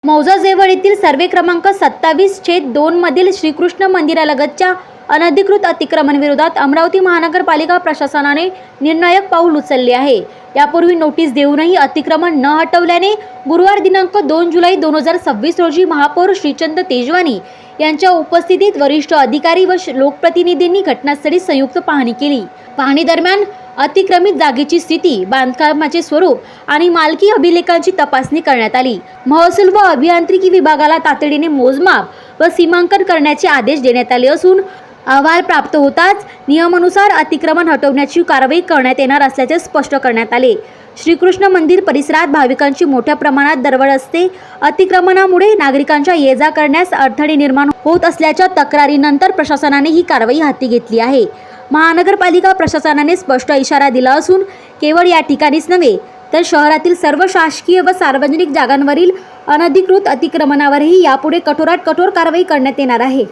मौजा जेवळ येथील सर्वे क्रमांक 27/2 मधील श्रीकृष्ण मंदिरालगतच्या अनधिकृत अतिक्रमण विरोधात अमरावती महानगरपालिका प्रशासनाने निर्णायक पाऊल उचलले आहे। यापूर्वी नोटीस देऊनही अतिक्रमण न हटवल्याने गुरुवार दिनांक 2 जुलै 2026 रोजी महापौर श्रीचंद तेजवानी यांच्या उपस्थितीत वरिष्ठ अधिकारी व लोकप्रतिनिधींनी घटनास्थळी संयुक्त पाहणी केली। पाहणी दरम्यान अतिक्रमित जागेची स्थिती, बांधकामाचे स्वरूप आणि मालकी अभिलेखांची तपासणी करण्यात आली। महसूल व अभियांत्रिकी विभागाला तातडीने मोजमाप व सीमांकन करण्याचे आदेश देण्यात आले असून अहवाल प्राप्त होताच नियमानुसार अतिक्रमण हटवण्याची कारवाई करण्यात येणार असल्याचे स्पष्ट करण्यात आले। श्रीकृष्ण मंदिर परिसरात भाविकांची मोठ्या प्रमाणात दरवळ असते। अतिक्रमणामुळे नागरिकांच्या ये-जा करण्यास अडथळे निर्माण होत असल्याच्या तक्रारीनंतर प्रशासनाने ही कारवाई हाती घेतली आहे। महानगरपालिका प्रशासनाने स्पष्ट इशारा दिला असून केवळ या ठिकाणीच नव्हे तर शहरातील सर्व शासकीय व सार्वजनिक जागांवरील अनधिकृत अतिक्रमणावरही यापुढे कठोरात कठोर कारवाई करण्यात येणार आहे।